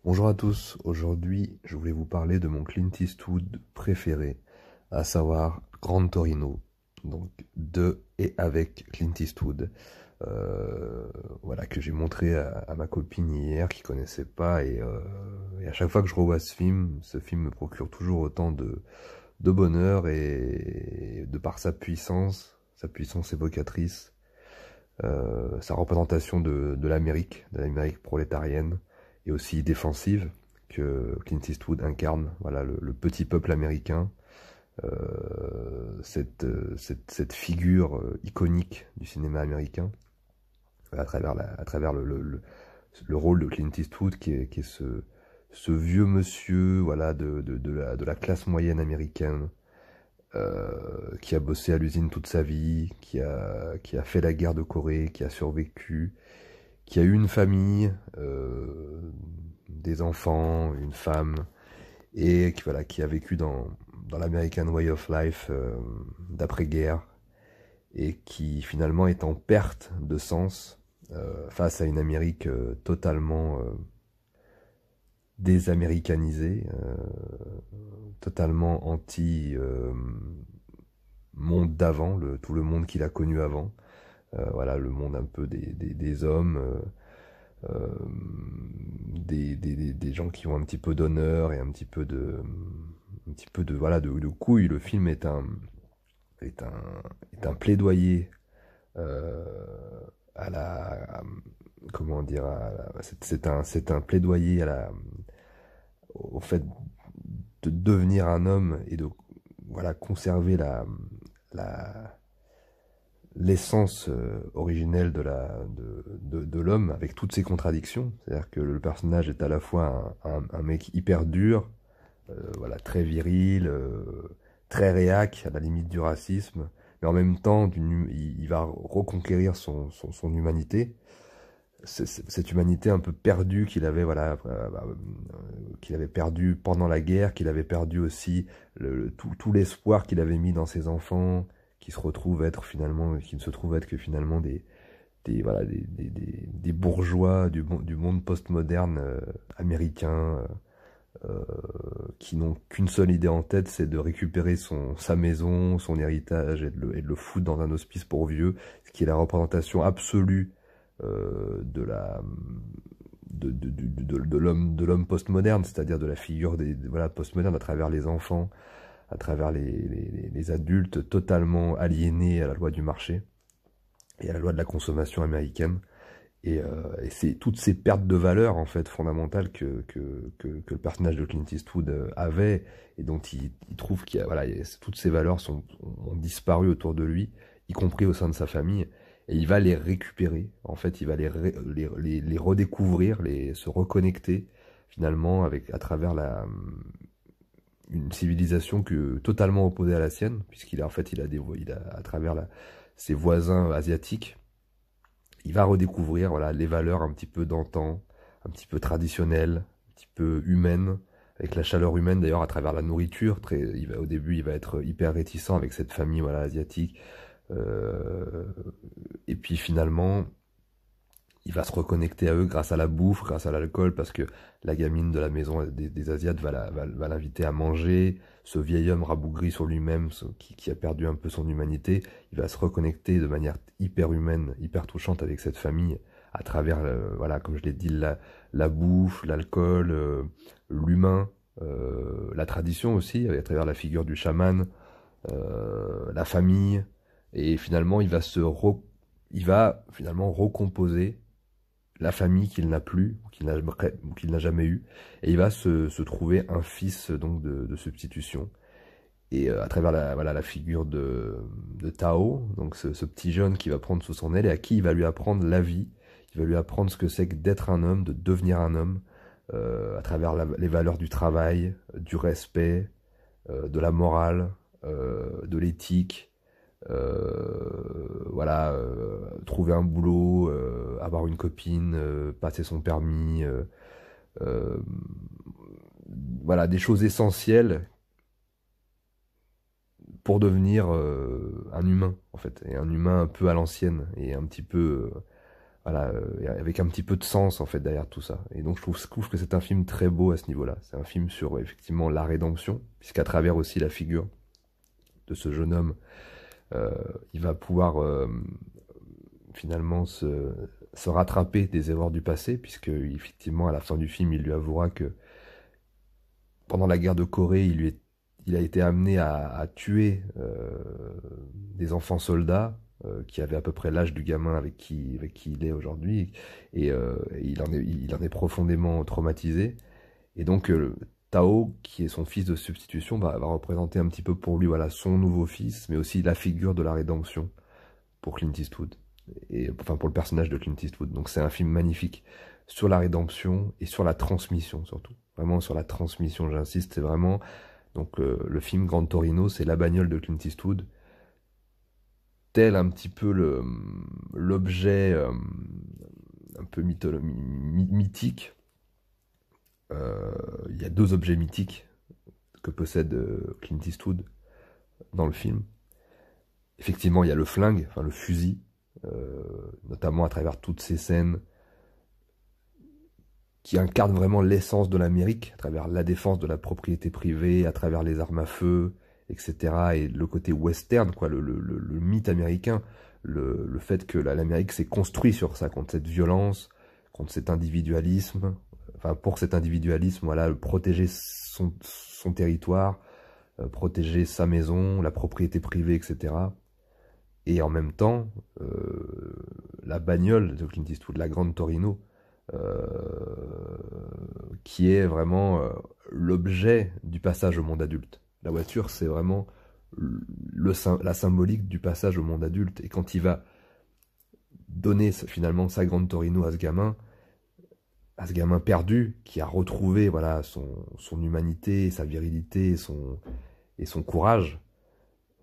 Bonjour à tous, aujourd'hui je voulais vous parler de mon Clint Eastwood préféré, à savoir Grand Torino, donc de et avec Clint Eastwood, voilà, que j'ai montré à ma copine hier qui connaissait pas et à chaque fois que je revois ce film me procure toujours autant de bonheur et de par sa puissance évocatrice, sa représentation de l'Amérique prolétarienne et aussi défensive que Clint Eastwood incarne, voilà, le petit peuple américain, cette figure iconique du cinéma américain, à travers le rôle de Clint Eastwood qui est ce vieux monsieur, voilà, de la classe moyenne américaine, qui a bossé à l'usine toute sa vie, qui a fait la guerre de Corée, qui a survécu, qui a eu une famille, des enfants, une femme, et qui, voilà, qui a vécu dans l'American Way of Life d'après-guerre, et qui finalement est en perte de sens face à une Amérique totalement désaméricanisée, totalement anti monde d'avant, tout le monde qu'il a connu avant. Voilà, le monde un peu des hommes, des gens qui ont un petit peu d'honneur et un petit peu de couilles. Le film est un, est un plaidoyer euh, à la, comment dire, c'est un plaidoyer au fait de devenir un homme et de, voilà, conserver la, l'essence originelle de l'homme avec toutes ses contradictions. C'est-à-dire que le personnage est à la fois un mec hyper dur, voilà, très viril, très réac, à la limite du racisme, mais en même temps, il va reconquérir son humanité. Cette humanité un peu perdue qu'il avait, voilà, qu'il avait perdu pendant la guerre, qu'il avait perdu aussi tout l'espoir qu'il avait mis dans ses enfants, qui ne se trouvent être que finalement voilà, des bourgeois du monde postmoderne américain, qui n'ont qu'une seule idée en tête, c'est de récupérer sa maison, son héritage et de le foutre dans un hospice pour vieux, ce qui est la représentation absolue de la de l'homme postmoderne, c'est-à-dire de la figure voilà, postmoderne à travers les enfants, à travers les adultes totalement aliénés à la loi du marché et à la loi de la consommation américaine. Et c'est toutes ces pertes de valeur en fait fondamentales que le personnage de Clint Eastwood avait et dont il trouve voilà, toutes ces valeurs ont disparu autour de lui, y compris au sein de sa famille, et il va les récupérer. En fait, il va les redécouvrir, se reconnecter finalement à travers une civilisation totalement opposée à la sienne, puisqu'il a en fait il a à travers ses voisins asiatiques, il va redécouvrir, voilà, les valeurs un petit peu d'antan, un petit peu traditionnelles, un petit peu humaines, avec la chaleur humaine d'ailleurs à travers la nourriture. Au début, il va être hyper réticent avec cette famille, voilà, asiatique. Et puis finalement, il va se reconnecter à eux grâce à la bouffe, grâce à l'alcool, parce que la gamine de la maison des Asiates va l'inviter à manger. Ce vieil homme rabougri sur lui-même, qui a perdu un peu son humanité, il va se reconnecter de manière hyper humaine, hyper touchante avec cette famille, à travers, voilà, comme je l'ai dit, la bouffe, l'alcool, l'humain, la tradition aussi, à travers la figure du chaman, la famille, et finalement, il va finalement recomposer la famille qu'il n'a plus, ou qu'il n'a jamais eu, et il va se trouver un fils donc de substitution. Et à travers voilà, la figure de Tao, donc ce petit jeune qui va prendre sous son aile et à qui il va lui apprendre la vie, il va lui apprendre ce que c'est que d'être un homme, de devenir un homme, à travers les valeurs du travail, du respect, de la morale, de l'éthique, voilà, trouver un boulot, avoir une copine, passer son permis, euh, voilà, des choses essentielles pour devenir un humain, en fait, et un humain un peu à l'ancienne, et un petit peu, voilà, avec un petit peu de sens en fait derrière tout ça. Et donc je trouve que c'est un film très beau à ce niveau-là. C'est un film sur effectivement la rédemption, puisqu'à travers aussi la figure de ce jeune homme, euh, il va pouvoir finalement se rattraper des erreurs du passé, puisque effectivement à la fin du film, il lui avouera que pendant la guerre de Corée, il a été amené à tuer des enfants soldats qui avaient à peu près l'âge du gamin avec qui il est aujourd'hui, et il en est profondément traumatisé. Et donc Tao, qui est son fils de substitution, va représenter un petit peu pour lui voilà, son nouveau fils, mais aussi la figure de la rédemption pour Clint Eastwood, et enfin pour le personnage de Clint Eastwood. Donc c'est un film magnifique sur la rédemption et sur la transmission surtout. Vraiment sur la transmission, j'insiste, c'est vraiment donc le film Grand Torino, c'est la bagnole de Clint Eastwood, tel un petit peu l'objet un peu mythique. Il y a deux objets mythiques que possède Clint Eastwood dans le film. Effectivement, il y a le flingue, enfin le fusil, notamment à travers toutes ces scènes qui incarnent vraiment l'essence de l'Amérique, à travers la défense de la propriété privée, à travers les armes à feu, etc. Et le côté western, quoi, le mythe américain, le fait que l'Amérique s'est construit sur ça, contre cette violence, contre cet individualisme, enfin pour cet individualisme, voilà, protéger son territoire, protéger sa maison, la propriété privée, etc. Et en même temps, la bagnole de Clint Eastwood, la Grande Torino, euh, qui est vraiment l'objet du passage au monde adulte. La voiture, c'est vraiment la symbolique du passage au monde adulte. Et quand il va donner finalement sa Grande Torino à ce gamin perdu, qui a retrouvé voilà, son humanité, sa virilité et son courage,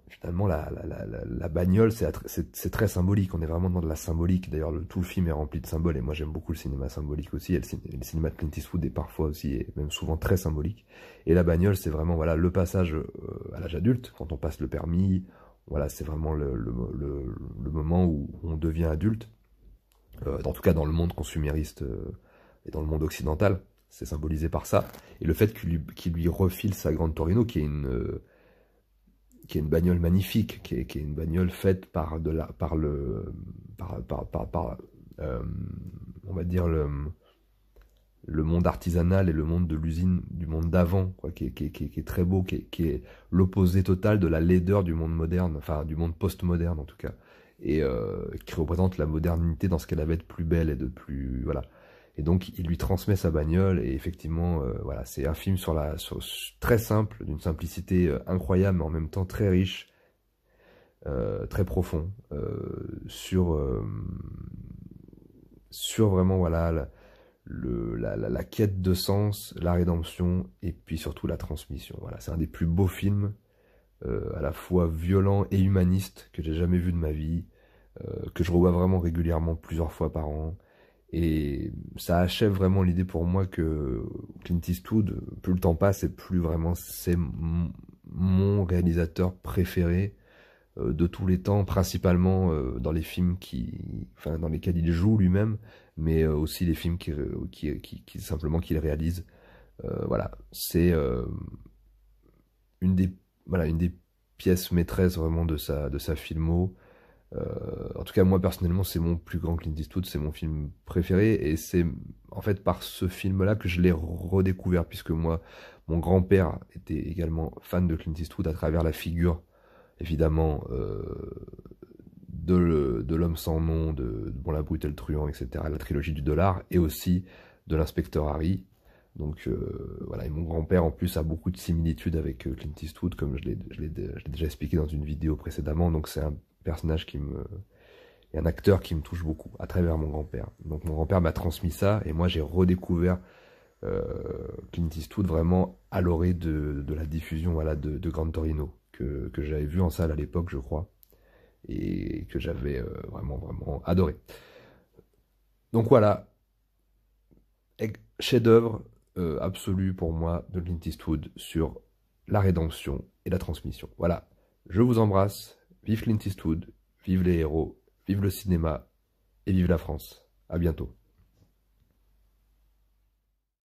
finalement, la bagnole, c'est très symbolique. On est vraiment dans de la symbolique. D'ailleurs, tout le film est rempli de symboles. Et moi, j'aime beaucoup le cinéma symbolique aussi. Et le cinéma de Clint Eastwood est parfois aussi, et même souvent très symbolique. Et la bagnole, c'est vraiment voilà, le passage à l'âge adulte, quand on passe le permis. Voilà, c'est vraiment le moment où on devient adulte. En tout cas, dans le monde consumériste et dans le monde occidental. C'est symbolisé par ça. Et le fait qu'il lui refile sa Grande Torino, qui est une bagnole magnifique, qui est une bagnole faite on va dire le monde artisanal et le monde de l'usine du monde d'avant, quoi, qui est très beau, qui est l'opposé total de la laideur du monde moderne, enfin du monde post-moderne en tout cas, et qui représente la modernité dans ce qu'elle avait de plus belle et de plus voilà. Et donc il lui transmet sa bagnole et effectivement voilà, c'est un film très simple, d'une simplicité incroyable mais en même temps très riche, très profond sur vraiment voilà la quête de sens, la rédemption et puis surtout la transmission. Voilà, c'est un des plus beaux films à la fois violent et humaniste que j'ai jamais vu de ma vie, que je revois vraiment régulièrement plusieurs fois par an. Et ça achève vraiment l'idée pour moi que Clint Eastwood, plus le temps passe et plus vraiment c'est mon réalisateur préféré de tous les temps, principalement dans les films enfin, dans lesquels il joue lui-même, mais aussi les films simplement qu'il réalise. Voilà, c'est une des, voilà, une des pièces maîtresses vraiment de sa filmo. En tout cas, moi personnellement, c'est mon plus grand Clint Eastwood, c'est mon film préféré, et c'est en fait par ce film-là que je l'ai redécouvert, puisque moi, mon grand-père était également fan de Clint Eastwood à travers la figure, évidemment, de l'homme sans nom, de Bon la brute et le truand, etc., la trilogie du dollar, et aussi de l'inspecteur Harry. Donc voilà, et mon grand-père en plus a beaucoup de similitudes avec Clint Eastwood, comme je l'ai déjà expliqué dans une vidéo précédemment, donc c'est un personnage et un acteur qui me touche beaucoup à travers mon grand-père. Donc mon grand-père m'a transmis ça et moi j'ai redécouvert Clint Eastwood vraiment à l'orée de la diffusion voilà, de Gran Torino que j'avais vu en salle à l'époque je crois et que j'avais vraiment adoré. Donc voilà, chef-d'œuvre absolu pour moi de Clint Eastwood sur la rédemption et la transmission. Voilà, je vous embrasse, vive Clint Eastwood, vive les héros, vive le cinéma et vive la France. À bientôt.